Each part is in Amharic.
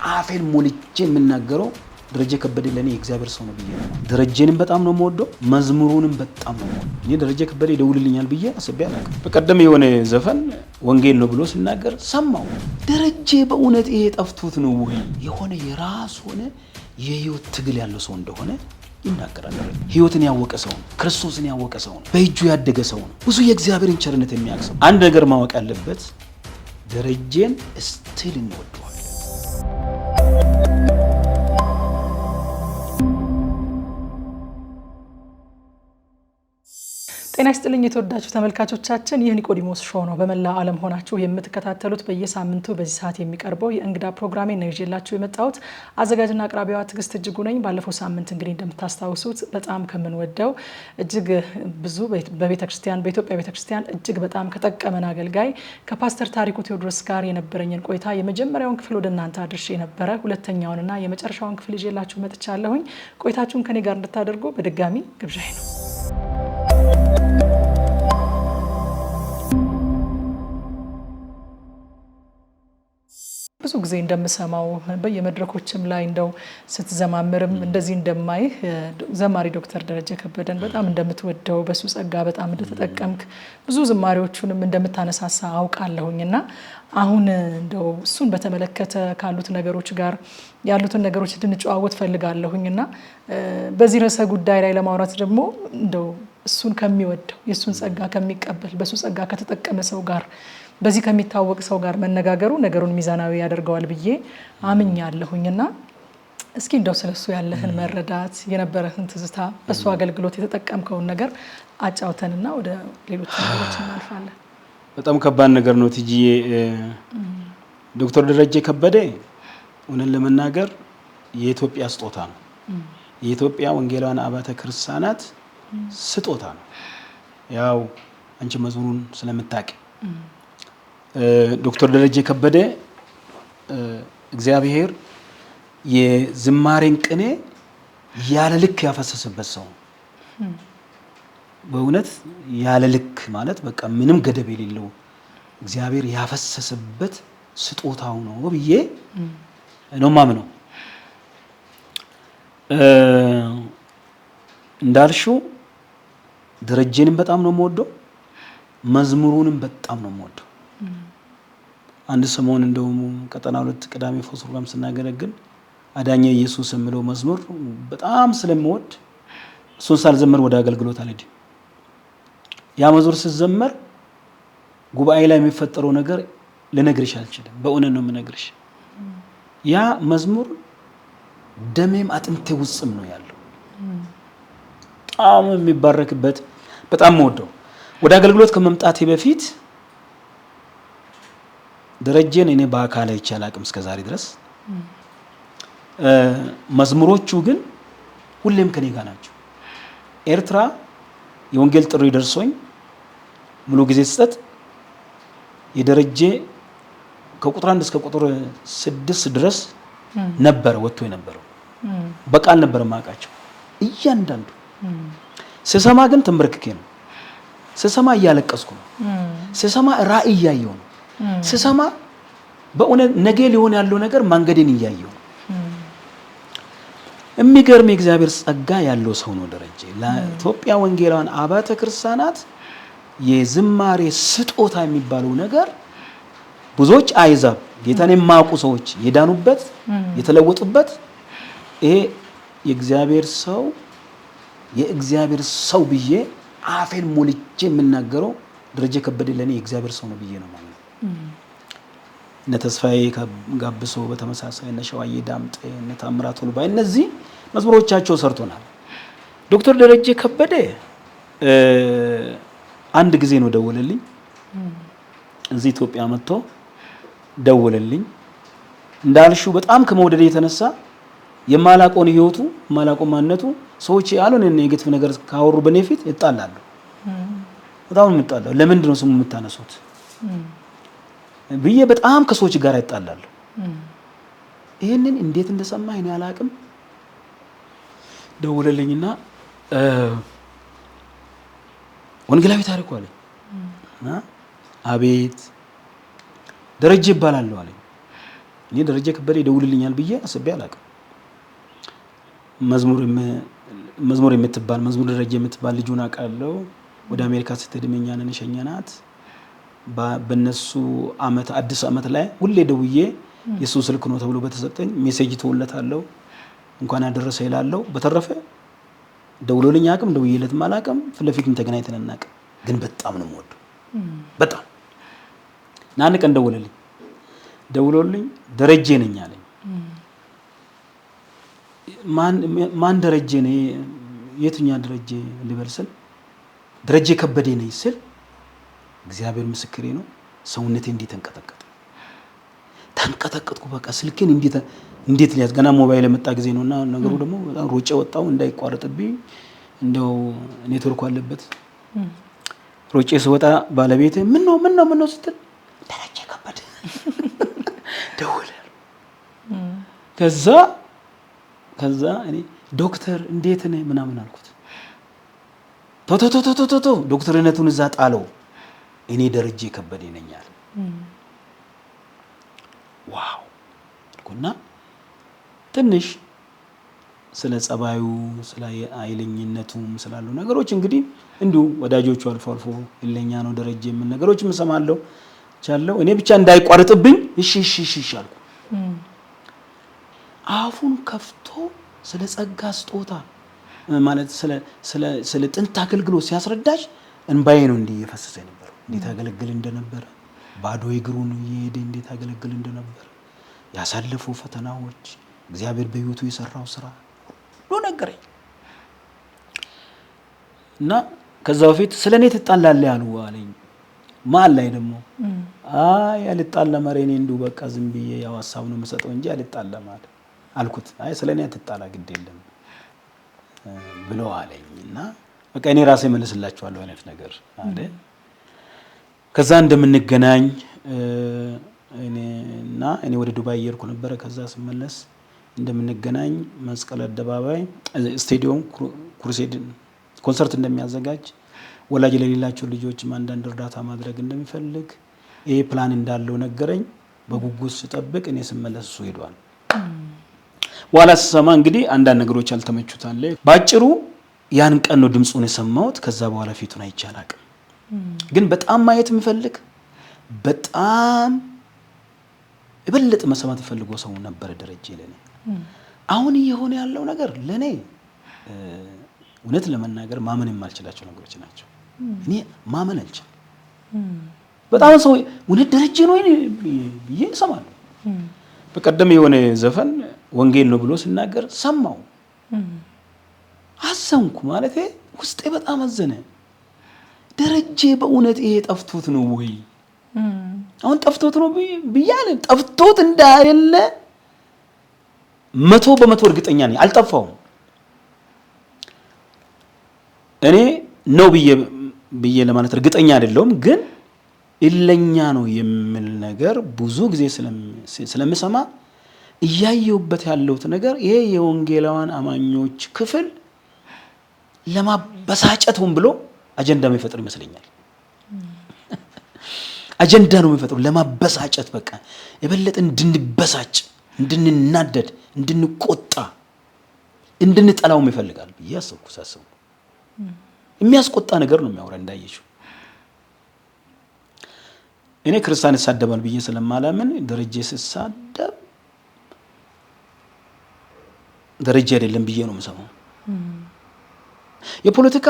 አፌን ሞልቼ የምናገረው ደረጀ ከበደ ለኔ እግዚአብሔር ሰው ነው ብዬ ነው። ደረጀንም በጣም ነው የምወደው፣ መዝሙሩንም በጣም ነው የምወደው። እኔ ደረጀ ከበደ ይደውልልኛል ብዬ አስቤ አላውቅም። በቀደም የሆነ ዘፈን ወንጌል ነው ብሎ ሲናገር ሰማው። ደረጀ በእውነት ይሄ ጠፍቶት ነው ወይ የሆነ የራሱ ሆነ የህይወት ትግል ያለው ሰው እንደሆነ ይናገራል። ህይወትን ያወቀ ሰው ነው፣ ክርስቶስን ያወቀ ሰው ነው፣ በእጁ ያደገ ሰው ነው፣ ብዙ የእግዚአብሔርን ቸርነት የሚያውቅ ሰው። አንድ ነገር ማወቅ ያለበት ደረጀን ስቲል እንወደዋለን። ጤና ይስጥልኝ የተወዳጁ ተመልካቾቻችን፣ ይህ ኒቆዲሞስ ሾው ነው። በመላ ዓለም ሆናችሁ የምትከታተሉት በየሳምንቱ በዚህ ሰዓት የሚቀርበው የእንግዳ ፕሮግራሜ ነው ይዤላችሁ የመጣሁት። አዘጋጅና አቅራቢዋ ትግስት እጅጉ ነኝ። ባለፈው ሳምንት እንግዲህ እንደምታስታውሱት በጣም ከምንወደው እጅግ ብዙ በኢትዮጵያ ቤተክርስቲያን እጅግ በጣም ከጠቀመን አገልጋይ ከፓስተር ታሪኩ ቴዎድሮስ ጋር የነበረኝን ቆይታ የመጀመሪያውን ክፍል ወደ እናንተ አድርሼ ነበረ። ሁለተኛውንና የመጨረሻውን ክፍል ይዤላችሁ መጥቻለሁኝ። ቆይታችሁን ከኔ ጋር እንድታደርጉ በድጋሚ ግብዣዬ ነው። ብዙ ጊዜ እንደምሰማው በየመድረኮችም ላይ እንደው ስትዘማምርም እንደዚህ እንደማይ ዘማሪ ዶክተር ደረጀ ከበደን በጣም እንደምትወደው በሱ ጸጋ በጣም እንደተጠቀምክ ብዙ ዝማሬዎቹንም እንደምታነሳሳ አውቃለሁኝና አሁን እንደው እሱን በተመለከተ ካሉት ነገሮች ጋር ያሉትን ነገሮች እንድንጨዋወት ፈልጋለሁኝና በዚህ ርዕሰ ጉዳይ ላይ ለማውራት ደግሞ እንደው እሱን ከሚወደው የሱን ጸጋ ከሚቀበል በሱ ጸጋ ከተጠቀመ ሰው ጋር በዚህ ከሚታወቅ ሰው ጋር መነጋገሩ ነገሩን ሚዛናዊ ያደርገዋል ብዬ አምኛለሁኝና እስኪ እንደው ስለሱ ያለህን መረዳት የነበረህን ትዝታ በሱ አገልግሎት የተጠቀምከውን ነገር አጫውተንና ወደ ሌሎች ነገሮች እናልፋለን። በጣም ከባድ ነገር ነው ትጂዬ። ዶክተር ደረጀ ከበደ እውነት ለመናገር የኢትዮጵያ ስጦታ ነው። የኢትዮጵያ ወንጌላውያን አብያተ ክርስቲያናት ስጦታ ነው። ያው አንቺ መዝሙሩን ስለምታውቂ ዶክተር ደረጀ ከበደ እግዚአብሔር የዝማሬን ቅኔ ያለ ልክ ያፈሰሰበት ሰው ነው። በእውነት ያለ ልክ ማለት በቃ ምንም ገደብ የሌለው እግዚአብሔር ያፈሰሰበት ስጦታው ነው ብዬ ነው ማምነው። እንዳልሽው ደረጀንም በጣም ነው የምወደው፣ መዝሙሩንም በጣም ነው የምወደው። አንድ ሰሞን እንደው ቀጠና 2 ቅዳሜ ፎስ ፕሮግራም ስናገለግል አዳኘ ኢየሱስ የሚለው መዝሙር በጣም ስለምወድ እሱን ሳልዘምር ወደ አገልግሎት አልሄድም። ያ መዝሙር ሲዘመር ጉባኤ ላይ የሚፈጠረው ነገር ልነግርሽ አልችልም። በእውነት ነው የምነግርሽ። ያ መዝሙር ደሜም አጥንቴ ውስጥም ነው ያለው። በጣም የሚባረክበት በጣም የምወደው። ወደ አገልግሎት ከመምጣቴ በፊት ደረጀን እኔ በአካል አይቼ አላቅም እስከዛሬ ድረስ። መዝሙሮቹ ግን ሁሌም ከኔ ጋር ናቸው። ኤርትራ የወንጌል ጥሪ ደርሶኝ ሙሉ ጊዜ ስጠት የደረጀ ከቁጥር 1 እስከ ቁጥር 6 ድረስ ነበር ወጥቶ የነበረው። በቃል ነበር ማቃቸው እያንዳንዱ። ስሰማ ግን ተንበርክኬ ነው ስሰማ፣ እያለቀስኩ ነው ስሰማ፣ ራእይ ያየው ነው ስሰማ፣ በእውነት ነገ ሊሆን ያለው ነገር መንገድን እያየው ነው። የሚገርም የእግዚአብሔር ጸጋ ያለው ሰው ነው ደረጀ። ለኢትዮጵያ ወንጌላውያን አብያተ ክርስቲያናት የዝማሬ ስጦታ የሚባለው ነገር ብዙዎች አይዛብ ጌታን የማያውቁ ሰዎች የዳኑበት የተለወጡበት ይሄ የእግዚአብሔር ሰው ብዬ አፌን ሞልቼ የምናገረው ደረጀ ከበደ ለኔ የእግዚአብሔር ሰው ነው ብዬ ነው ማለት ነው። እነ ተስፋዬ ጋብሶ በተመሳሳይ እነ ሸዋዬ ዳምጤ እነ ታምራት ወልባ እነዚህ መዝሙሮቻቸው ሰርቶናል። ዶክተር ደረጀ ከበደ አንድ ጊዜ ነው ደወለልኝ። እዚህ ኢትዮጵያ መጥቶ ደወለልኝ። እንዳልሽው በጣም ከመውደድ የተነሳ የማላቆን ህይወቱ ማላቆን ማንነቱ ሰዎች ያሉን ኔጌቲቭ ነገር ካወሩ በኔ ፊት ይጣላሉ። በጣም ነው ይጣላሉ። ለምንድን ነው ስሙ የምታነሱት ብዬ በጣም ከሰዎች ጋር ይጣላሉ። ይሄንን እንዴት እንደሰማኝ እኔ አላቅም። ደወለልኝና ወንጌላዊ ታሪኩ አለኝ። አቤት ደረጀ ይባላል አለኝ። እኔ ደረጀ ከበደ ይደውልልኛል ብዬ አስቤ አላውቅም። መዝሙር የምትባል መዝሙር ደረጀ የምትባል ልጁን አውቃለሁ። ወደ አሜሪካ ስትሄድ እኛንን ሸኘናት። በነሱ አመት አዲስ አመት ላይ ሁሌ ደውዬ የሱ ስልክ ነው ተብሎ በተሰጠኝ ሜሴጅ ተወለታለሁ እንኳን አደረሰ ይላለው። በተረፈ ደውሎልኝ አቅም ደውዬለትም አላውቅም። ፊት ለፊትም ተገናኝተን አናውቅም። ግን በጣም ነው የምወደው በጣም አንድ ቀን ደውሎልኝ ደረጀ ነኝ አለኝ። ማን ደረጀ ነው? የትኛው ደረጀ ልበል ስል ደረጀ ከበደ ነኝ ስል እግዚአብሔር ምስክሬ ነው ሰውነቴ እንዴት ተንቀጠቀጥኩ። በቃ ስልኬን እንዴት ሊያዝ ገና ሞባይል የመጣ ጊዜ ነውና ነገሩ ደግሞ በጣም ሮጬ ወጣው እንዳይቋረጥብኝ እንደው ኔትወርክ አለበት። ሮጬ ስወጣ ባለቤቴ ምን ነው ስትል ደረጀ ከበደ ደውል። ከዛ እኔ ዶክተር እንዴት ነህ ምናምን አልኩት። ቶቶቶቶቶ ዶክተርነቱን እዛ ጣለው። እኔ ደረጀ ከበደ ነኝ አለ። ዋው አልኩና ትንሽ ስለ ጸባዩ ስለ አይለኝነቱም ስላሉ ነገሮች እንግዲህ እንዲሁ ወዳጆቹ አልፎ ይለኛ ነው ደረጀ ምን ነገሮች እሰማለሁ ቻለው። እኔ ብቻ እንዳይቋርጥብኝ እሺ አልኩ። አፉን ከፍቶ ስለ ጸጋ ስጦታ ማለት ስለ ጥንት አገልግሎት ሲያስረዳሽ እንባዬ ነው እንዲህ እየፈሰሰ ነበር። እንዴት አገለግል እንደነበረ ባዶ እግሩን እየሄደ እንዴት አገለግል እንደነበረ ያሳለፈው ፈተናዎች እግዚአብሔር በህይወቱ የሰራው ስራ ሁሉ ነገረኝ። እና ከዛ በፊት ስለኔ ትጣላለህ ያሉ አለኝ። ማን ላይ ደግሞ አልጣላም ኧረ እኔ እንደው በቃ ዝም ብዬ ያው ሐሳብ ነው የምሰጠው እንጂ አልጣላም አልኩት። ስለኔ አትጣላ ግድ የለም ብሎ አለኝና በቃ እኔ ራሴ መልስላችኋለሁ አይነት ነገር አለ። ከዛ እንደምንገናኝ እኔ ወደ ዱባይ እየሄድኩ ነበር። ከዛ ስመለስ እንደምንገናኝ መስቀል አደባባይ ስቴዲየም ክሩሴድ ኮንሰርት እንደሚያዘጋጅ ወላጅ ለሌላቸው ልጆች አንዳንድ እርዳታ ማድረግ እንደሚፈልግ ይሄ ፕላን እንዳለው ነገረኝ። በጉጉት ስጠብቅ እኔ ስመለስ እሱ ሄዷል። በኋላ ስሰማ እንግዲህ አንዳንድ ነገሮች አልተመቹታል። ባጭሩ ያን ቀን ነው ድምጹን የሰማሁት። ከዛ በኋላ ፊቱን አይቼ አላውቅም። ግን በጣም ማየት የምፈልግ በጣም የበለጠ መስማት ፈልገው ሰው ነበር ደረጀ ለኔ። አሁን እየሆነ ያለው ነገር ለኔ እውነት ለመናገር ማመን የማልችላቸው ነገሮች ናቸው። እኔ ማመን አልችልም። በጣም ሰው እውነት ደረጀ ነው ብዬ እሰማለሁ። በቀደም የሆነ ዘፈን ወንጌል ነው ብሎ ሲናገር ሰማው፣ አዘንኩ። ማለት ውስጤ በጣም አዘነ። ደረጀ በእውነት ይሄ ጠፍቶት ነው ወይ? አሁን ጠፍቶት ነው ብያለ ጠፍቶት እንዳይለ 100% እርግጠኛ ነኝ። አልጠፋውም። እኔ ነው ብዬ ለማለት እርግጠኛ አይደለሁም፣ ግን ኢለኛ ነው የሚል ነገር ብዙ ጊዜ ስለምሰማ እያየሁበት ያለሁት ነገር ይሄ የወንጌላውያን አማኞች ክፍል ለማበሳጨት ሆን ብሎ አጀንዳ የሚፈጥር ይመስለኛል። አጀንዳ ነው የሚፈጥሩ ለማበሳጨት፣ በቃ የበለጠ እንድንበሳጭ፣ እንድንናደድ፣ እንድንቆጣ፣ እንድንጠላው ይፈልጋል ብዬ ሳስቡ የሚያስቆጣ ነገር ነው የሚያወራ። እንዳየሽው እኔ ክርስቲያን ይሳደባል ብዬ ስለማላምን ደረጀ ሲሳደብ ደረጀ አይደለም ብዬ ነው የምሰማው። የፖለቲካ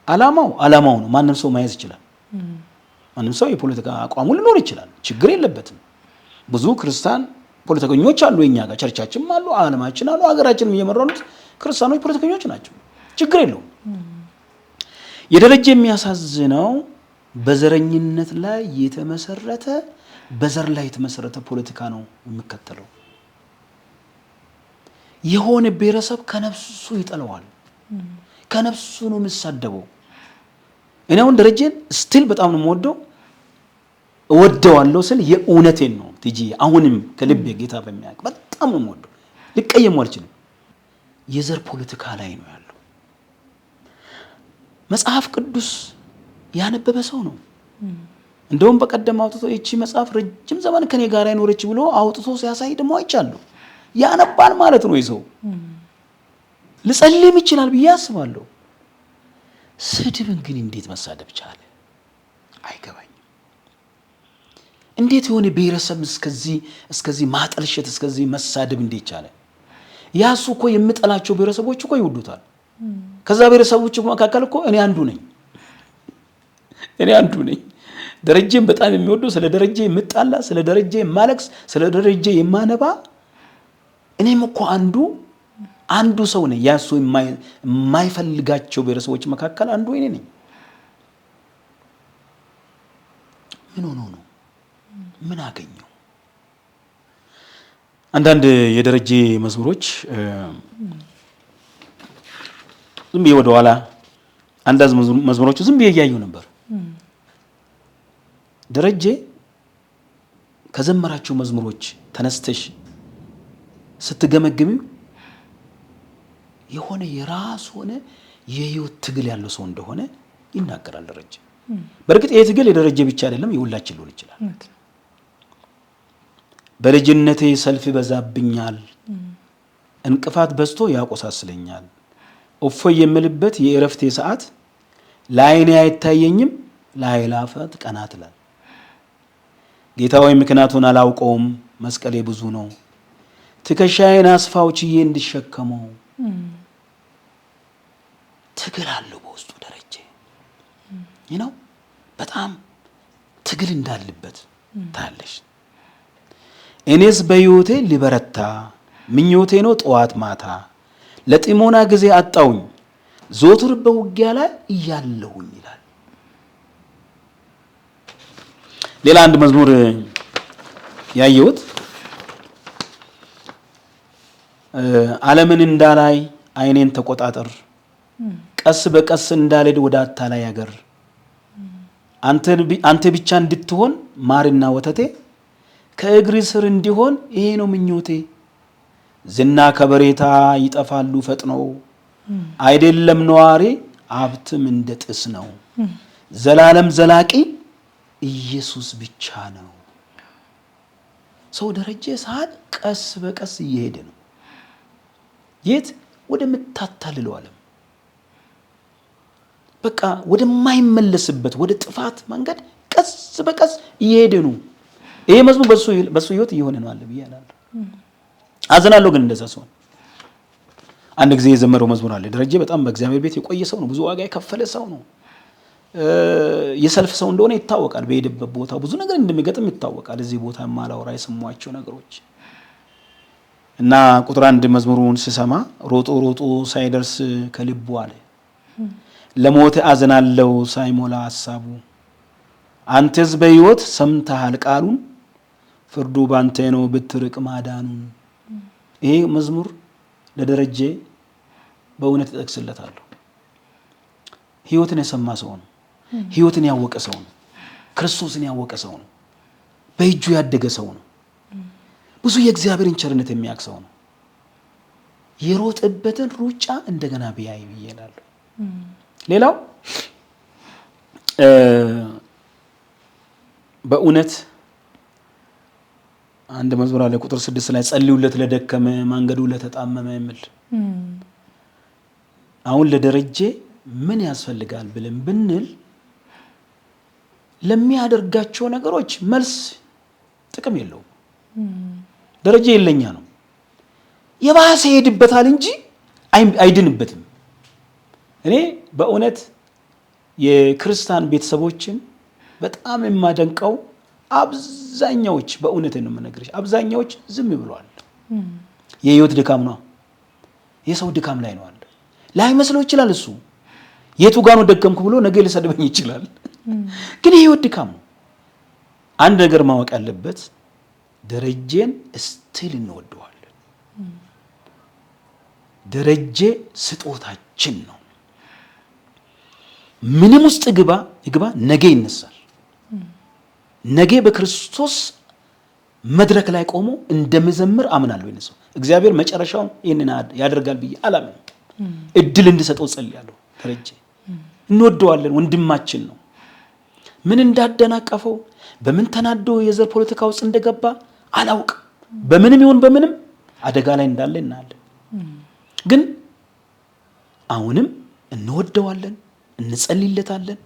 ዓላማው ነው። ማንም ሰው ማየት ይችላል። ማንም ሰው የፖለቲካ አቋሙ ሊኖር ይችላል። ችግር የለበትም። ብዙ ክርስቲያን ፖለቲከኞች አሉ፣ እኛ ጋር ቸርቻችንም አሉ፣ ዓለማችን አሉ፣ ሀገራችንም እየመረኑት ክርስቲያኖች ፖለቲከኞች ናቸው። ችግር የለውም። የደረጀ የሚያሳዝነው በዘረኝነት ላይ የተመሰረተ በዘር ላይ የተመሰረተ ፖለቲካ ነው የሚከተለው። የሆነ ብሔረሰብ ከነፍሱ ይጠለዋል፣ ከነፍሱ ነው የሚሳደበው። እኔ አሁን ደረጀን ስቲል በጣም ነው የምወደው፣ እወደዋለሁ ስል የእውነቴን ነው ትጂ። አሁንም ከልቤ ጌታ በሚያውቅ በጣም ነው የምወደው፣ ልቀየመው አልችልም። የዘር ፖለቲካ ላይ ነው ያለው። መጽሐፍ ቅዱስ ያነበበ ሰው ነው እንደውም በቀደም አውጥቶ እቺ መጽሐፍ ረጅም ዘመን ከኔ ጋር አይኖርች ብሎ አውጥቶ ሲያሳይ ደግሞ አይቻለሁ። ያነባል ማለት ነው ይሰው ልጸልም ይችላል ብዬ አስባለሁ። ስድብን ግን እንዴት መሳደብ ቻለ? አይገባኝም። እንዴት የሆነ ብሔረሰብ እስከዚህ ማጠልሸት እስከዚህ መሳደብ እንዴት ቻለ? ያሱ እኮ የምጠላቸው ብሔረሰቦች እኮ ይወዱታል። ከዛ ብሔረሰቦች መካከል እኮ እኔ አንዱ ነኝ። ደረጀን በጣም የሚወደው ስለ ደረጀ የምጣላ ስለ ደረጀ የማለቅስ ስለ ደረጀ የማነባ እኔም እኮ አንዱ ሰው ነኝ። ያሱ የማይፈልጋቸው ብሔረሰቦች መካከል አንዱ እኔ ነኝ። ምን ሆኖ ነው? ምን አገኘው? አንዳንድ የደረጀ መዝሙሮች ዝም ብዬ ወደ ኋላ አንዳንድ መዝሙሮቹ ዝም ብዬ እያዩ ነበር። ደረጀ ከዘመራቸው መዝሙሮች ተነስተሽ ስትገመግሚው የሆነ የራስ ሆነ የህይወት ትግል ያለው ሰው እንደሆነ ይናገራል ደረጀ። በእርግጥ ይሄ ትግል የደረጀ ብቻ አይደለም፣ የሁላችን ሊሆን ይችላል። በልጅነቴ ሰልፍ ይበዛብኛል፣ እንቅፋት በዝቶ ያቆሳስለኛል። እፎይ የምልበት የእረፍቴ ሰዓት ለዓይኔ አይታየኝም፣ ለአእላፋት ቀናት ይላል። ጌታ ሆይ ምክንያቱን አላውቀውም፣ መስቀሌ ብዙ ነው፣ ትከሻዬን አስፋው ችዬ እንድሸከመው። ትግል አለው በውስጡ ደረጀ ነው። በጣም ትግል እንዳለበት ታያለሽ። እኔስ በሕይወቴ ሊበረታ ምኞቴ ነው ጠዋት ማታ፣ ለጢሞና ጊዜ አጣውኝ ዞትር በውጊያ ላይ እያለሁኝ ይላል። ሌላ አንድ መዝሙር ያየሁት ዓለምን እንዳላይ ዓይኔን ተቆጣጠር፣ ቀስ በቀስ እንዳልሄድ ወደ አታላይ ሀገር፣ አንተ ብቻ እንድትሆን ማርና ወተቴ፣ ከእግር ስር እንዲሆን ይሄ ነው ምኞቴ። ዝና ከበሬታ ይጠፋሉ ፈጥነው፣ አይደለም ነዋሪ ሀብትም እንደ ጥስ ነው። ዘላለም ዘላቂ ኢየሱስ ብቻ ነው። ሰው ደረጀ ሰዓት ቀስ በቀስ እየሄደ ነው። የት? ወደምታታልለው ዓለም፣ በቃ ወደማይመለስበት ወደ ጥፋት መንገድ ቀስ በቀስ እየሄደ ነው። ይሄ መዝሙር በሱ ህይወት እየሆነ ነው አለ ብያለሁ። አዝናለሁ ግን እንደዛ ሲሆን። አንድ ጊዜ የዘመረው መዝሙር አለ። ደረጀ በጣም በእግዚአብሔር ቤት የቆየ ሰው ነው። ብዙ ዋጋ የከፈለ ሰው ነው። የሰልፍ ሰው እንደሆነ ይታወቃል። በሄደበት ቦታ ብዙ ነገር እንደሚገጥም ይታወቃል። እዚህ ቦታ የማላወራ የሰሟቸው ነገሮች እና ቁጥር 1 መዝሙሩን ሲሰማ ሮጦ ሮጦ ሳይደርስ ከልቡ አለ፣ ለሞት አዝናለሁ ሳይሞላ ሐሳቡ፣ አንተስ በሕይወት ሰምተሃል ቃሉን፣ ፍርዱ ባንተ ነው ብትርቅ ማዳኑን። ይሄ መዝሙር ለደረጀ በእውነት እጠቅስለታለሁ። ሕይወትን የሰማ ሰው ነው። ሕይወትን ያወቀ ሰው ነው። ክርስቶስን ያወቀ ሰው ነው። በእጁ ያደገ ሰው ነው። ብዙ የእግዚአብሔርን ቸርነት የሚያውቅ ሰው ነው። የሮጠበትን ሩጫ እንደገና ቢያይ ይላል። ሌላው በእውነት አንድ መዝሙር አለ ቁጥር 6 ላይ ጸልዩለት ለደከመ መንገዱ ለተጣመመ የሚል። አሁን ለደረጀ ምን ያስፈልጋል ብለን ብንል ለሚያደርጋቸው ነገሮች መልስ ጥቅም የለውም። ደረጀ የለኛ ነው። የባሰ ይሄድበታል እንጂ አይድንበትም። እኔ በእውነት የክርስቲያን ቤተሰቦችን በጣም የማደንቀው አብዛኛዎች በእውነት ነው የምነግርሽ፣ አብዛኛዎች ዝም ብለዋል። የህይወት ድካም ነው። የሰው ድካም ላይ ነው አለ። ላይመስለው ይችላል። እሱ የቱ ጋር ነው ደከምኩ ብሎ ነገ ሊሰድበኝ ይችላል። ግን የህይወት ድካም ነው። አንድ ነገር ማወቅ ያለበት ደረጀን ስቲል እንወደዋለን። ደረጀ ስጦታችን ነው። ምንም ውስጥ ይግባ ነገ ይነሳል። ነገ በክርስቶስ መድረክ ላይ ቆሞ እንደምዘምር አምናለሁ። ይነሳው እግዚአብሔር መጨረሻውን ይሄንን ያደርጋል ብዬ አላምንም። እድል እንድሰጠው ጸልያለሁ። ደረጀ እንወደዋለን፣ ወንድማችን ነው። ምን እንዳደናቀፈው በምን ተናዶ የዘር ፖለቲካ ውስጥ እንደገባ አላውቅም። በምንም ይሁን በምንም አደጋ ላይ እንዳለ እናያለን። ግን አሁንም እንወደዋለን፣ እንጸልይለታለን።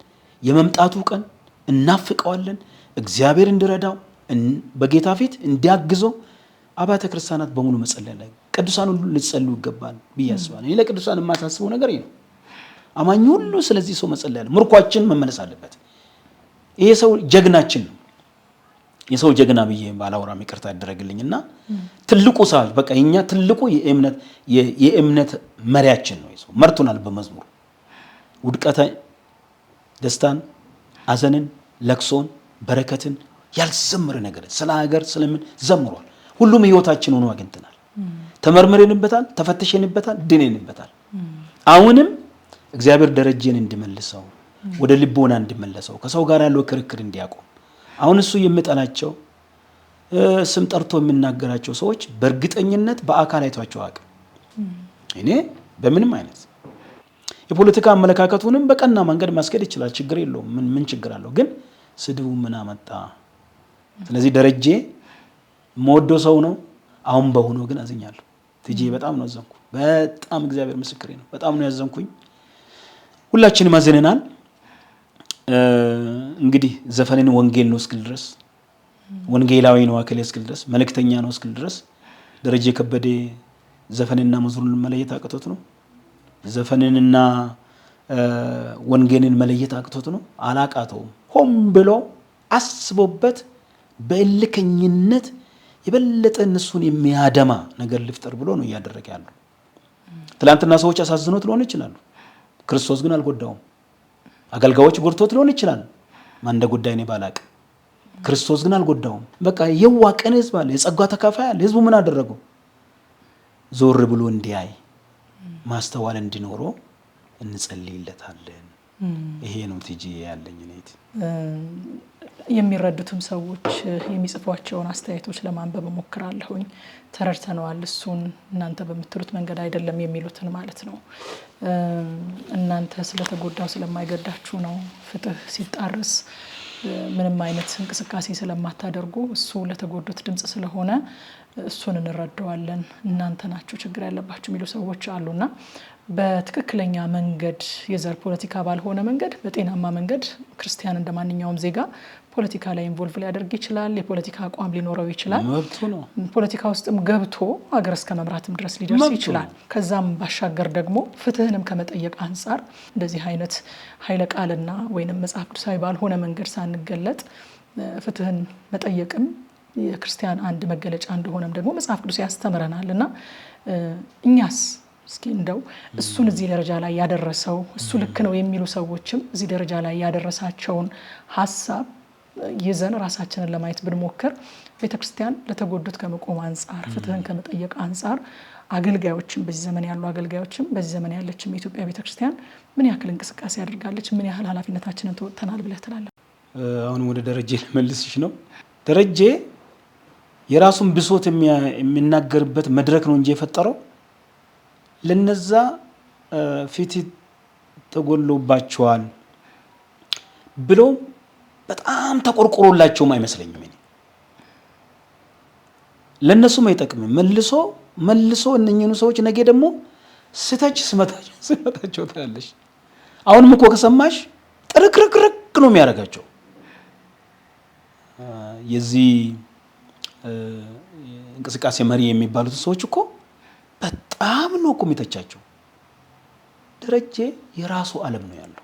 የመምጣቱ ቀን እናፍቀዋለን። እግዚአብሔር እንዲረዳው በጌታ ፊት እንዲያግዘው አብያተ ክርስቲያናት በሙሉ መጸለይ ላይ ቅዱሳን ሁሉ ሊጸልዩ ይገባል ብዬ አስባለሁ። እኔ ለቅዱሳን የማሳስበው ነገር ነው። አማኝ ሁሉ ስለዚህ ሰው መጸለይ አለ። ምርኳችን መመለስ አለበት። ይሄ ሰው ጀግናችን ነው። የሰው ጀግና ብዬ ባላወራም ይቅርታ ያደረግልኝና ትልቁ ሰው በቃ የኛ ትልቁ የእምነት መሪያችን ነው። ይሰው መርቶናል። በመዝሙር ውድቀተ ደስታን፣ አዘንን፣ ለቅሶን፣ በረከትን ያልዘመረ ነገር ስለ ሀገር ስለምን ዘምሯል። ሁሉም ህይወታችን ሆኖ አግኝተናል። ተመርምረንበታል፣ ተፈትሸንበታል፣ ድነንበታል። አሁንም እግዚአብሔር ደረጀን እንዲመልሰው ወደ ልቦና እንዲመለሰው ከሰው ጋር ያለው ክርክር እንዲያቆም አሁን እሱ የሚጠላቸው ስም ጠርቶ የሚናገራቸው ሰዎች በእርግጠኝነት በአካል አይቷቸው አቅም እኔ በምንም አይነት የፖለቲካ አመለካከቱንም በቀና መንገድ ማስኬድ ይችላል። ችግር የለውም። ምን ችግር አለው? ግን ስድቡ ምን አመጣ? ስለዚህ ደረጀ ሞዶ ሰው ነው። አሁን በሆነው ግን አዝኛለሁ። ትጂ በጣም ነው አዘንኩ። በጣም እግዚአብሔር ምስክሬ ነው። በጣም ነው ያዘንኩኝ። ሁላችንም አዝነናል። እንግዲህ ዘፈንን ወንጌል ነው እስክል ድረስ ወንጌላዊ ነው አከለ እስክል ድረስ መልእክተኛ ነው እስክል ድረስ ደረጀ ከበደ ዘፈንና መዝሙርን መለየት አቅቶት ነው። ዘፈንንና ወንጌልን መለየት አቅቶት ነው። አላቃተውም። ሆም ብሎ አስቦበት በእልከኝነት የበለጠ እነሱን የሚያደማ ነገር ልፍጠር ብሎ ነው እያደረገ ያለው። ትላንትና ሰዎች አሳዝኖት ሊሆን ይችላሉ። ክርስቶስ ግን አልጎዳውም። አገልጋዮች ጎድቶት ሊሆን ይችላል። ማን እንደጎዳይ ነው ባላቅ። ክርስቶስ ግን አልጎዳውም። በቃ የዋቀን ህዝብ አለ፣ የጸጋ ተካፋይ አለ። ህዝቡ ምን አደረገው? ዞር ብሎ እንዲያይ ማስተዋል እንዲኖረው እንጸልይለታለን። ይሄ ነው ትጂ ያለኝ ነይት የሚረዱትም ሰዎች የሚጽፏቸውን አስተያየቶች ለማንበብ ሞክራለሁኝ። ተረድተነዋል፣ እሱን እናንተ በምትሉት መንገድ አይደለም የሚሉትን ማለት ነው። እናንተ ስለተጎዳው ስለማይገዳችሁ ነው። ፍትህ ሲጣርስ ምንም አይነት እንቅስቃሴ ስለማታደርጉ እሱ ለተጎዱት ድምጽ ስለሆነ እሱን እንረዳዋለን። እናንተ ናችሁ ችግር ያለባችሁ የሚሉ ሰዎች አሉና በትክክለኛ መንገድ የዘር ፖለቲካ ባልሆነ መንገድ በጤናማ መንገድ ክርስቲያን እንደማንኛውም ዜጋ ፖለቲካ ላይ ኢንቮልቭ ሊያደርግ ይችላል። የፖለቲካ አቋም ሊኖረው ይችላል። ፖለቲካ ውስጥም ገብቶ ሀገር እስከ መምራትም ድረስ ሊደርስ ይችላል። ከዛም ባሻገር ደግሞ ፍትህንም ከመጠየቅ አንጻር እንደዚህ አይነት ኃይለ ቃልና ወይንም መጽሐፍ ቅዱሳዊ ባልሆነ መንገድ ሳንገለጥ ፍትህን መጠየቅም የክርስቲያን አንድ መገለጫ እንደሆነም ደግሞ መጽሐፍ ቅዱስ ያስተምረናል እና እኛስ እስኪ እንደው እሱን እዚህ ደረጃ ላይ ያደረሰው እሱ ልክ ነው የሚሉ ሰዎችም እዚህ ደረጃ ላይ ያደረሳቸውን ሀሳብ ይዘን ራሳችንን ለማየት ብንሞክር ቤተክርስቲያን ለተጎዱት ከመቆም አንጻር ፍትህን ከመጠየቅ አንጻር አገልጋዮችም በዚህ ዘመን ያሉ አገልጋዮችም በዚህ ዘመን ያለችም የኢትዮጵያ ቤተክርስቲያን ምን ያክል እንቅስቃሴ አድርጋለች? ምን ያህል ኃላፊነታችንን ተወጥተናል ብለህ ትላለህ? አሁን ወደ ደረጀ ልመልስሽ ነው። ደረጀ የራሱን ብሶት የሚናገርበት መድረክ ነው እንጂ የፈጠረው ለነዛ ፊት ተጎሎባቸዋል ብሎ በጣም ተቆርቆሮላቸውም አይመስለኝም። እኔ ለነሱም አይጠቅምም። መልሶ እነኝኑ ሰዎች ነገ ደግሞ ስተች ስመታቸው ታያለሽ። አሁንም እኮ ከሰማሽ ጥርክርክርክ ነው የሚያደርጋቸው። የዚህ እንቅስቃሴ መሪ የሚባሉት ሰዎች እኮ በጣም ነው እኮ የሚተቻቸው። ደረጀ የራሱ ዓለም ነው ያለው።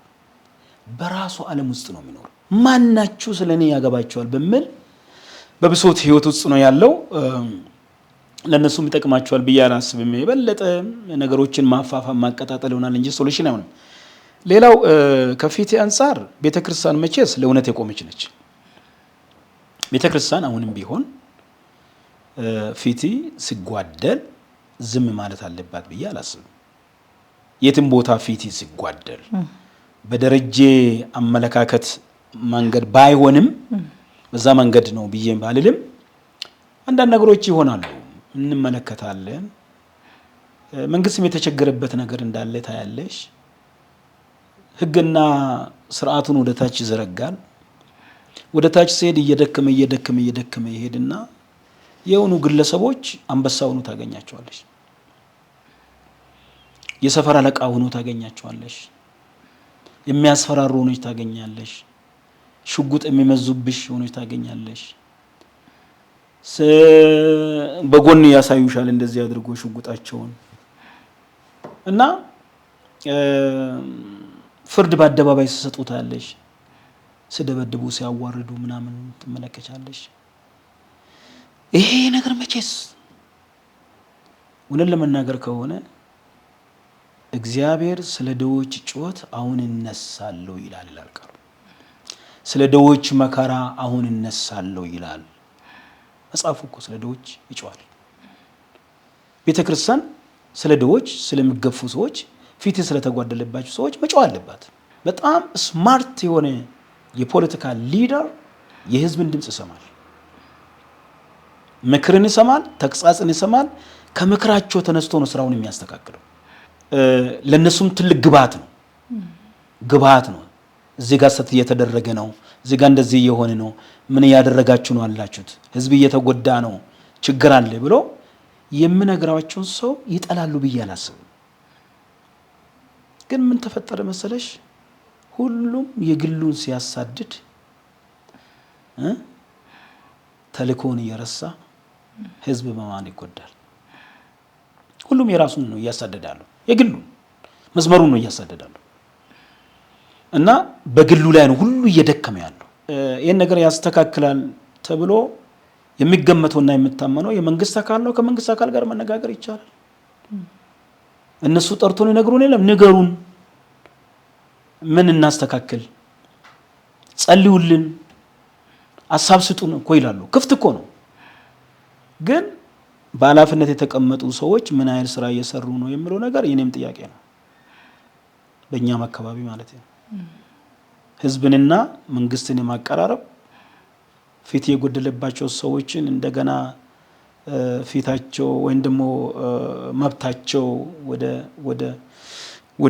በራሱ ዓለም ውስጥ ነው የሚኖረው። ማናችሁ ስለኔ ያገባቸዋል በሚል በብሶት ህይወት ውስጥ ነው ያለው። ለነሱም ይጠቅማቸዋል ብዬ አላስብም። የበለጠ ነገሮችን ማፋፋም ማቀጣጠል ይሆናል እንጂ ሶሉሽን አይሆንም። ሌላው ከፊት አንፃር ቤተክርስቲያን መቼስ ለእውነት የቆመች ነች። ቤተክርስቲያን አሁንም ቢሆን ፊት ሲጓደል ዝም ማለት አለባት ብዬ አላስብም። የትም ቦታ ፊት ሲጓደል በደረጀ አመለካከት መንገድ ባይሆንም በዛ መንገድ ነው ብዬ ባልልም አንዳንድ ነገሮች ይሆናሉ፣ እንመለከታለን። መንግስትም የተቸገረበት ነገር እንዳለ ታያለሽ። ህግና ስርዓቱን ወደታች ይዘረጋል። ወደ ታች ሲሄድ እየደከመ ይሄድና የሆኑ ግለሰቦች አንበሳ ሆኖ ታገኛቸዋለሽ። የሰፈር አለቃ ሆኖ ታገኛቸዋለሽ። የሚያስፈራሩ ሆኖች ታገኛለሽ። ሽጉጥ የሚመዙብሽ ሆኖች ታገኛለሽ። በጎን ያሳዩሻል እንደዚህ አድርጎ ሽጉጣቸውን እና ፍርድ በአደባባይ ሲሰጡታለሽ። ሲደበድቡ ሲያዋርዱ ምናምን ትመለከቻለሽ። ይሄ ነገር መቼስ እውነት ለመናገር ከሆነ እግዚአብሔር ስለ ደዎች ጩኸት አሁን እነሳለሁ ይላል ቃሉ። ስለ ደዎች መከራ አሁን እነሳለሁ ይላል መጽሐፉ እኮ ስለ ደዎች ይጮሃል። ቤተክርስቲያን ስለ ደዎች ስለሚገፉ ሰዎች ፊት ስለተጓደለባቸው ሰዎች መጮህ አለባት። በጣም ስማርት የሆነ የፖለቲካ ሊደር የህዝብን ድምጽ ይሰማል፣ ምክርን ይሰማል፣ ተግሳጽን ይሰማል። ከምክራቸው ተነስቶ ነው ስራውን የሚያስተካክለው። ለነሱም ትልቅ ግብዓት ነው። እዚህ ጋር ሰት እየተደረገ ነው፣ እዚህ ጋር እንደዚህ እየሆነ ነው፣ ምን እያደረጋችሁ ነው አላችሁት፣ ህዝብ እየተጎዳ ነው፣ ችግር አለ ብሎ የምነግራቸውን ሰው ይጠላሉ ብዬ አላስብም። ግን ምን ተፈጠረ መሰለሽ? ሁሉም የግሉን ሲያሳድድ ተልእኮውን እየረሳ ህዝብ በማን ይጎዳል? ሁሉም የራሱን ነው እያሳደዳሉ፣ የግሉን መስመሩን ነው እያሳደዳሉ። እና በግሉ ላይ ነው ሁሉ እየደከመ ያለው። ይህን ነገር ያስተካክላል ተብሎ የሚገመተውና የሚታመነው የመንግስት አካል ነው። ከመንግስት አካል ጋር መነጋገር ይቻላል። እነሱ ጠርቶን ይነግሩን የለም፣ ንገሩን፣ ምን እናስተካክል፣ ጸልዩልን፣ ሀሳብ ስጡን እኮ ይላሉ። ክፍት እኮ ነው። ግን በኃላፊነት የተቀመጡ ሰዎች ምን ያህል ስራ እየሰሩ ነው የሚለው ነገር የኔም ጥያቄ ነው። በእኛም አካባቢ ማለት ነው። ህዝብንና መንግስትን የማቀራረብ ፊት የጎደለባቸው ሰዎችን እንደገና ፊታቸው ወይም ደግሞ መብታቸው ወደ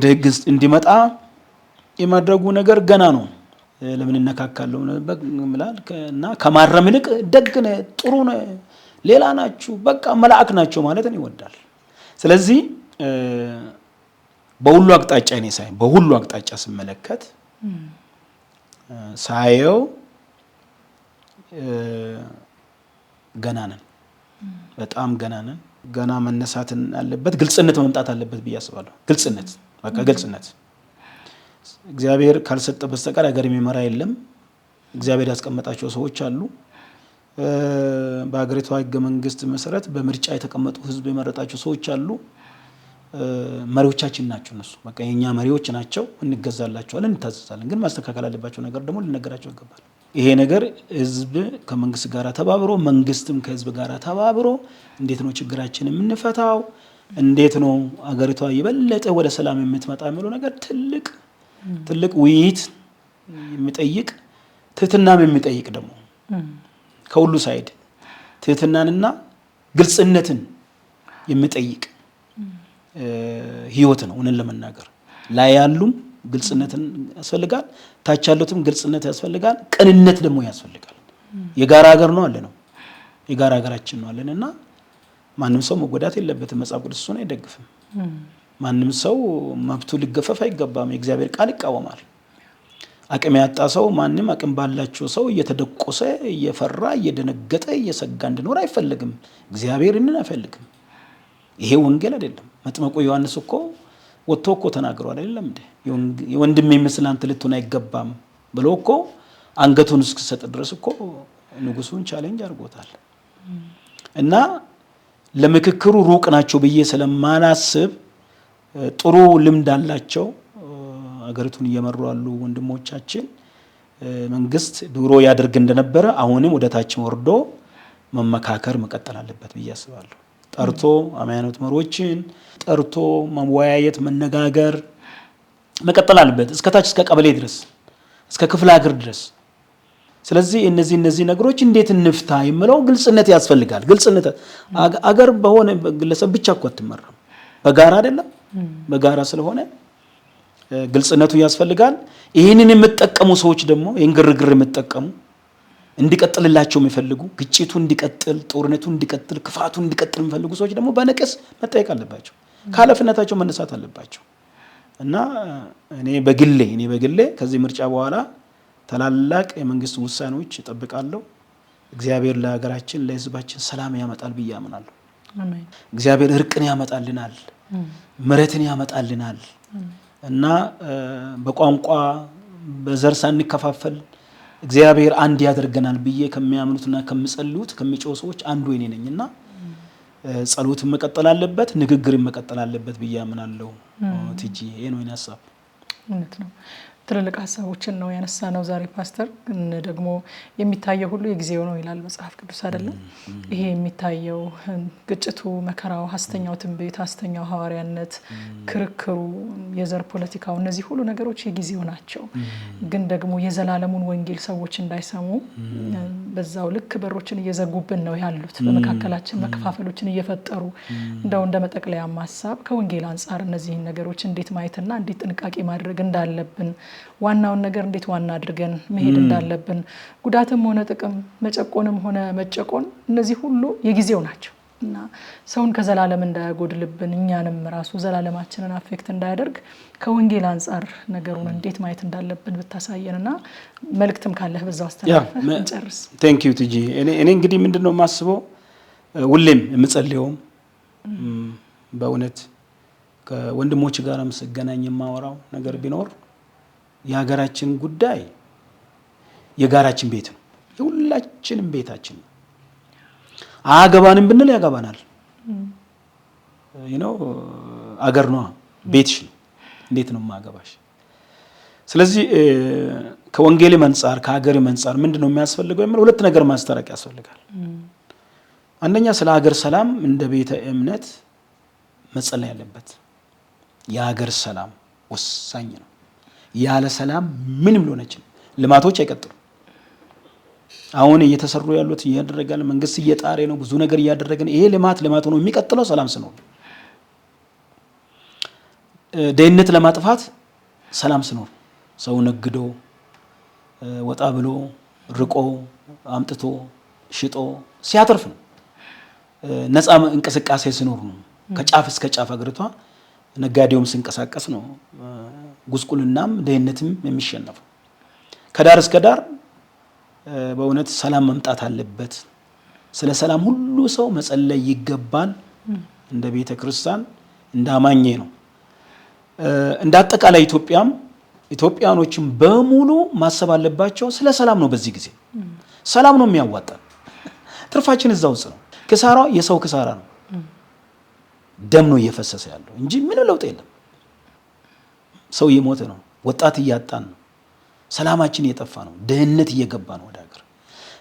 ህግ እንዲመጣ የማድረጉ ነገር ገና ነው። ለምን እነካካለሁ ምላል እና ከማረም ይልቅ ደግ ነህ፣ ጥሩ ነህ፣ ሌላ ናችሁ፣ በቃ መልአክ ናቸው ማለትን ይወዳል። ስለዚህ በሁሉ አቅጣጫ እኔ በሁሉ አቅጣጫ ስመለከት ሳየው ገና ነን፣ በጣም ገና ነን። ገና መነሳትን አለበት፣ ግልጽነት መምጣት አለበት ብዬ አስባለሁ። ግልጽነት እግዚአብሔር ካልሰጠ በስተቀር ሀገር የሚመራ የለም። እግዚአብሔር ያስቀመጣቸው ሰዎች አሉ። በሀገሪቷ ህገ መንግስት መሰረት በምርጫ የተቀመጡ ህዝብ የመረጣቸው ሰዎች አሉ። መሪዎቻችን ናቸው እነሱ። በቃ የኛ መሪዎች ናቸው፣ እንገዛላቸዋለን፣ እንታዘዛለን። ግን ማስተካከል አለባቸው ነገር ደግሞ ልነገራቸው ይገባል። ይሄ ነገር ህዝብ ከመንግስት ጋር ተባብሮ፣ መንግስትም ከህዝብ ጋር ተባብሮ እንዴት ነው ችግራችን የምንፈታው፣ እንዴት ነው ሀገሪቷ የበለጠ ወደ ሰላም የምትመጣ የሚለው ነገር ትልቅ ውይይት የሚጠይቅ ትህትናም የሚጠይቅ ደግሞ ከሁሉ ሳይድ ትህትናንና ግልጽነትን የሚጠይቅ ህይወት ነው። እውነት ለመናገር ላይ ያሉም ግልጽነትን ያስፈልጋል፣ ታች ያሉትም ግልጽነት ያስፈልጋል፣ ቅንነት ደግሞ ያስፈልጋል። የጋራ ሀገር ነው አለ ነው፣ የጋራ ሀገራችን ነው አለን እና ማንም ሰው መጎዳት የለበትም። መጽሐፍ ቅዱስ እሱን አይደግፍም። ማንም ሰው መብቱ ሊገፈፍ አይገባም። የእግዚአብሔር ቃል ይቃወማል። አቅም ያጣ ሰው ማንም አቅም ባላቸው ሰው እየተደቆሰ እየፈራ እየደነገጠ እየሰጋ እንዲኖር አይፈልግም። እግዚአብሔር ይህንን አይፈልግም። ይሄ ወንጌል አይደለም። መጥምቁ ዮሐንስ እኮ ወጥቶ እኮ ተናግሯል አይደለም እንዴ? የወንድሜ ምስል አንተ ልትሆን አይገባም ብሎ እኮ አንገቱን እስኪሰጥ ድረስ እኮ ንጉሱን ቻሌንጅ አድርጎታል። እና ለምክክሩ ሩቅ ናቸው ብዬ ስለማላስብ ጥሩ ልምድ አላቸው ሀገሪቱን እየመሩ ያሉ ወንድሞቻችን። መንግስት ድሮ ያደርግ እንደነበረ አሁንም ወደ ታች ወርዶ መመካከር መቀጠል አለበት ብዬ አስባለሁ። ጠርቶ ሃይማኖት መሪዎችን ጠርቶ መወያየት መነጋገር መቀጠል አለበት፣ እስከ ታች እስከ ቀበሌ ድረስ እስከ ክፍለ ሀገር ድረስ። ስለዚህ እነዚህ ነገሮች እንዴት እንፍታ የሚለው ግልጽነት ያስፈልጋል። ግልጽነት አገር በሆነ ግለሰብ ብቻ እኮ አትመራም፣ በጋራ አይደለም። በጋራ ስለሆነ ግልጽነቱ ያስፈልጋል። ይህንን የምትጠቀሙ ሰዎች ደግሞ ይህን ግርግር የምትጠቀሙ እንዲቀጥልላቸው የሚፈልጉ ግጭቱ እንዲቀጥል፣ ጦርነቱ እንዲቀጥል፣ ክፋቱ እንዲቀጥል የሚፈልጉ ሰዎች ደግሞ በነቀስ መጠየቅ አለባቸው፣ ከኃላፊነታቸው መነሳት አለባቸው። እና እኔ በግሌ ከዚህ ምርጫ በኋላ ታላላቅ የመንግስት ውሳኔዎች እጠብቃለሁ። እግዚአብሔር ለሀገራችን ለህዝባችን ሰላም ያመጣል ብዬ አምናለሁ። እግዚአብሔር እርቅን ያመጣልናል፣ ምሕረትን ያመጣልናል እና በቋንቋ በዘር ሳንከፋፈል እግዚአብሔር አንድ ያደርገናል ብዬ ከሚያምኑትና ከሚጸልዩት ከሚጮሁ ሰዎች አንዱ እኔ ነኝና ጸሎት መቀጠል አለበት፣ ንግግር መቀጠል አለበት ብዬ አምናለሁ። ትጂ ይሄ ነው የኔ ሐሳብ። እውነት ነው። ትልልቅ ሀሳቦችን ነው ያነሳ ነው ዛሬ ፓስተር። ግን ደግሞ የሚታየው ሁሉ የጊዜው ነው ይላል መጽሐፍ ቅዱስ አይደለም? ይሄ የሚታየው ግጭቱ፣ መከራው፣ ሐሰተኛው ትንቢት፣ ሐሰተኛው ሐዋርያነት፣ ክርክሩ፣ የዘር ፖለቲካው፣ እነዚህ ሁሉ ነገሮች የጊዜው ናቸው። ግን ደግሞ የዘላለሙን ወንጌል ሰዎች እንዳይሰሙ በዛው ልክ በሮችን እየዘጉብን ነው ያሉት። በመካከላችን መከፋፈሎችን እየፈጠሩ እንደው እንደ መጠቅለያም ሐሳብ ከወንጌል አንጻር እነዚህን ነገሮች እንዴት ማየትና እንዴት ጥንቃቄ ማድረግ እንዳለብን፣ ዋናውን ነገር እንዴት ዋና አድርገን መሄድ እንዳለብን፣ ጉዳትም ሆነ ጥቅም፣ መጨቆንም ሆነ መጨቆን እነዚህ ሁሉ የጊዜው ናቸው እና ሰውን ከዘላለም እንዳያጎድልብን እኛንም ራሱ ዘላለማችንን አፌክት እንዳያደርግ ከወንጌል አንጻር ነገሩን እንዴት ማየት እንዳለብን ብታሳየንና መልእክትም ካለህ በዛው አስተላልፈህ እንጨርስ። ቴንክ ዩ ቲጂ። እኔ እንግዲህ ምንድነው የማስበው ሁሌም የምጸልየው በእውነት ከወንድሞች ጋር ስገናኝ የማወራው ነገር ቢኖር የሀገራችን ጉዳይ የጋራችን ቤት ነው፣ የሁላችንም ቤታችን ነው። አገባንም ብንል ያገባናል። አገር ነው፣ ቤትሽ ነው። እንዴት ነው ማገባሽ? ስለዚህ ከወንጌል አንጻር ከሀገር አንጻር ምንድነው የሚያስፈልገው የሚለው ሁለት ነገር ማስተራቅ ያስፈልጋል። አንደኛ ስለ ሀገር ሰላም እንደ ቤተ እምነት መጸለይ ያለበት። የሀገር ሰላም ወሳኝ ነው። ያለ ሰላም ምንም ሊሆነች ልማቶች አይቀጥሉም። አሁን እየተሰሩ ያሉት እያደረጋል መንግስት እየጣረ ነው፣ ብዙ ነገር እያደረገ ነው። ይሄ ልማት ሆኖ የሚቀጥለው ሰላም ሲኖር፣ ደህንነት ለማጥፋት ሰላም ሲኖር፣ ሰው ነግዶ ወጣ ብሎ ርቆ አምጥቶ ሽጦ ሲያተርፍ ነው። ነፃ እንቅስቃሴ ሲኖር ነው። ከጫፍ እስከ ጫፍ አገሪቷ ነጋዴውም ሲንቀሳቀስ ነው ጉስቁልናም ደህንነትም የሚሸነፈው። ከዳር እስከ ዳር በእውነት ሰላም መምጣት አለበት። ስለ ሰላም ሁሉ ሰው መጸለይ ይገባል። እንደ ቤተ ክርስቲያን እንደ አማኜ ነው። እንደ አጠቃላይ ኢትዮጵያኖችም በሙሉ ማሰብ አለባቸው ስለ ሰላም ነው። በዚህ ጊዜ ሰላም ነው የሚያዋጣን። ትርፋችን እዛ ውስጥ ነው። ክሳራው የሰው ክሳራ ነው። ደም ነው እየፈሰሰ ያለው እንጂ ምንም ለውጥ የለም። ሰው እየሞተ ነው። ወጣት እያጣን ነው። ሰላማችን እየጠፋ ነው። ድህነት እየገባ ነው ወደ ሀገር።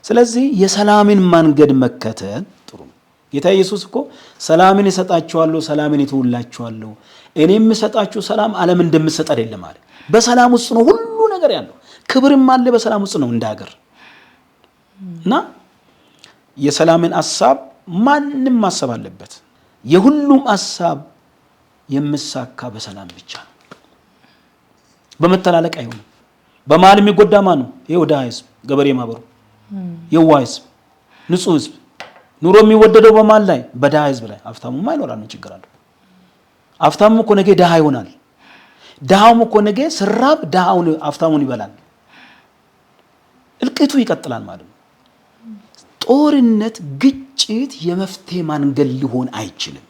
ስለዚህ የሰላምን መንገድ መከተል ጥሩ ነው። ጌታ ኢየሱስ እኮ ሰላምን እሰጣችኋለሁ፣ ሰላምን እተውላችኋለሁ፣ እኔ የምሰጣችሁ ሰላም ዓለም እንደምሰጥ አይደለም አለ። በሰላም ውስጥ ነው ሁሉ ነገር ያለው። ክብርም አለ በሰላም ውስጥ ነው እንደ ሀገር። እና የሰላምን ሐሳብ ማንም ማሰብ አለበት። የሁሉም ሐሳብ የሚሳካ በሰላም ብቻ ነው። በመተላለቅ አይሆንም። በመሀል የሚጎዳ ማን ነው? ይሄው ድሃ ህዝብ፣ ገበሬ ማህበሩ፣ የዋህ ህዝብ፣ ንጹህ ህዝብ። ኑሮ የሚወደደው በማን ላይ? በድሃ ህዝብ ላይ። ሀብታሙማ ይኖራል፣ ምን ችግር አለው? ሀብታሙ እኮ ነገ ድሃ ይሆናል። ድሃውም እኮ ነገ ስራብ ሀብታሙን ይበላል። እልቂቱ ይቀጥላል ማለት ነው። ጦርነት፣ ግጭት የመፍትሄ መንገድ ሊሆን አይችልም።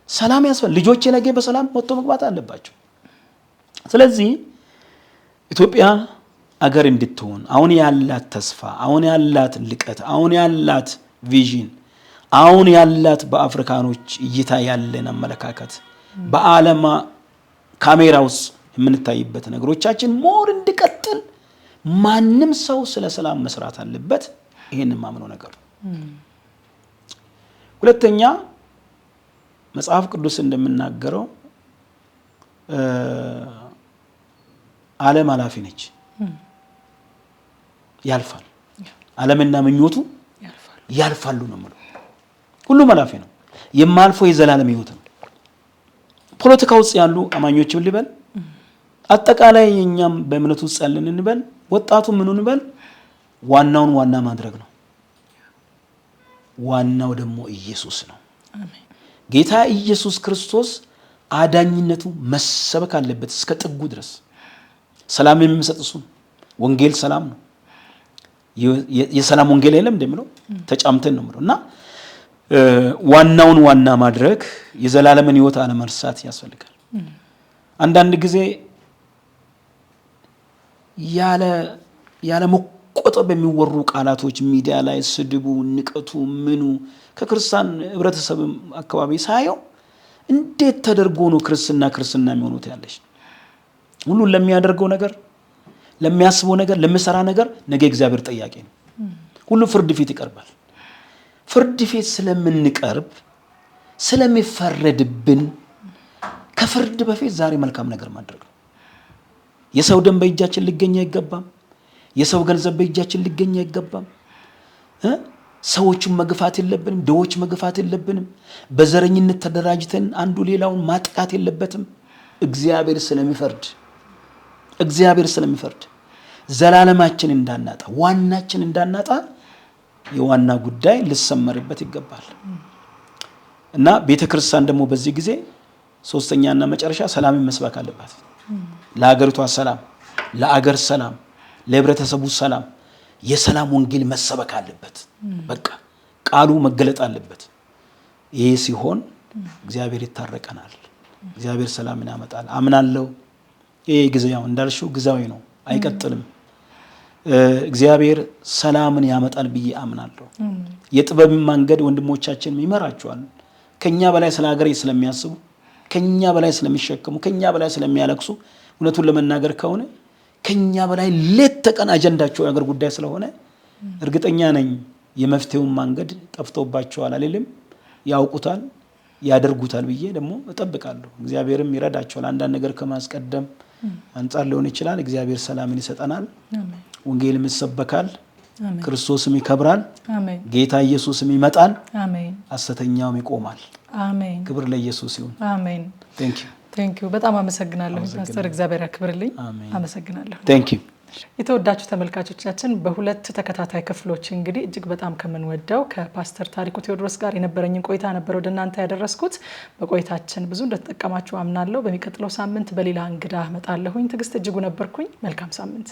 ሰላም ያስፈልጋል። ልጆቼ ነገ በሰላም ወጥቶ መግባት አለባቸው። ስለዚህ ኢትዮጵያ አገር እንድትሆን አሁን ያላት ተስፋ፣ አሁን ያላት ልቀት፣ አሁን ያላት ቪዥን፣ አሁን ያላት በአፍሪካኖች እይታ ያለን አመለካከት፣ በዓለም ካሜራ ውስጥ የምንታይበት ነገሮቻችን ሞር እንዲቀጥል ማንም ሰው ስለ ሰላም መስራት አለበት። ይሄንን ማምነው ነገር። ሁለተኛ መጽሐፍ ቅዱስ እንደምናገረው ዓለም አላፊ ነች፣ ያልፋል። ዓለምና ምኞቱ ያልፋሉ ነው ማለት። ሁሉም አላፊ ነው። የማልፈው የዘላለም ህይወት ነው። ፖለቲካ ውስጥ ያሉ አማኞችም ልበል፣ አጠቃላይ እኛም በእምነት ውስጥ ያለን እንበል፣ ወጣቱ ምኑን እንበል፣ ዋናውን ዋና ማድረግ ነው። ዋናው ደግሞ ኢየሱስ ነው። ጌታ ኢየሱስ ክርስቶስ አዳኝነቱ መሰበክ አለበት እስከ ጥጉ ድረስ። ሰላም የሚሰጥ እሱ ወንጌል ሰላም ነው። የሰላም ወንጌል የለም እንደምለው ተጫምተን ነው ማለት እና ዋናውን ዋና ማድረግ የዘላለምን ሕይወት አለመርሳት ያስፈልጋል። አንዳንድ ጊዜ ያለ መቆጠብ የሚወሩ ቃላቶች ሚዲያ ላይ ስድቡ፣ ንቀቱ፣ ምኑ ከክርስቲያን ህብረተሰብ አካባቢ ሳየው እንዴት ተደርጎ ነው ክርስትና የሚሆኑት ያለሽ? ሁሉን ለሚያደርገው ነገር፣ ለሚያስበው ነገር፣ ለሚሰራ ነገር ነገ እግዚአብሔር ጠያቂ ነው። ሁሉ ፍርድ ፊት ይቀርባል። ፍርድ ፊት ስለምንቀርብ ስለሚፈረድብን ከፍርድ በፊት ዛሬ መልካም ነገር ማድረግ ነው። የሰው ደም በእጃችን ሊገኝ አይገባም። የሰው ገንዘብ በእጃችን ሊገኝ አይገባም። ሰዎችን መግፋት የለብንም። ደዎች መግፋት የለብንም። በዘረኝነት ተደራጅተን አንዱ ሌላውን ማጥቃት የለበትም። እግዚአብሔር ስለሚፈርድ ዘላለማችን እንዳናጣ፣ ዋናችን እንዳናጣ የዋና ጉዳይ ልሰመርበት ይገባል እና ቤተክርስቲያን ደግሞ በዚህ ጊዜ ሶስተኛና መጨረሻ ሰላምን መስበክ አለባት። ለሀገሪቷ ሰላም፣ ለአገር ሰላም፣ ለህብረተሰቡ ሰላም የሰላም ወንጌል መሰበክ አለበት። በቃ ቃሉ መገለጥ አለበት። ይሄ ሲሆን እግዚአብሔር ይታረቀናል። እግዚአብሔር ሰላምን ያመጣል። አምናለሁ። ይሄ ጊዜያው እንዳልሽው ጊዜያዊ ነው፣ አይቀጥልም። እግዚአብሔር ሰላምን ያመጣል ብዬ አምናለሁ። የጥበብን መንገድ ወንድሞቻችን ይመራቸዋል። ከኛ በላይ ስለ ሀገር ስለሚያስቡ፣ ከኛ በላይ ስለሚሸከሙ፣ ከኛ በላይ ስለሚያለቅሱ፣ እውነቱን ለመናገር ከሆነ ከኛ በላይ ሌት ተቀን አጀንዳቸው የሀገር ጉዳይ ስለሆነ እርግጠኛ ነኝ የመፍትሄውን መንገድ ጠፍቶባቸዋል አልልም። ያውቁታል፣ ያደርጉታል ብዬ ደግሞ እጠብቃለሁ። እግዚአብሔርም ይረዳቸዋል። አንዳንድ ነገር ከማስቀደም አንጻር ሊሆን ይችላል። እግዚአብሔር ሰላምን ይሰጠናል። ወንጌልም ይሰበካል። ክርስቶስም ይከብራል። ጌታ ኢየሱስም ይመጣል። ሐሰተኛውም ይቆማል። ክብር ለኢየሱስ ይሁን። አሜን። ቴንክ ዩ። በጣም አመሰግናለሁ ፓስተር። እግዚአብሔር ያክብርልኝ። አመሰግናለሁ። ቴንክ ዩ። የተወዳችሁ ተመልካቾቻችን በሁለት ተከታታይ ክፍሎች እንግዲህ እጅግ በጣም ከምንወደው ከፓስተር ታሪኩ ቴዎድሮስ ጋር የነበረኝን ቆይታ ነበር ወደ እናንተ ያደረስኩት። በቆይታችን ብዙ እንደተጠቀማችሁ አምናለሁ። በሚቀጥለው ሳምንት በሌላ እንግዳ እመጣለሁኝ። ትዕግስት እጅጉ ነበርኩኝ። መልካም ሳምንት።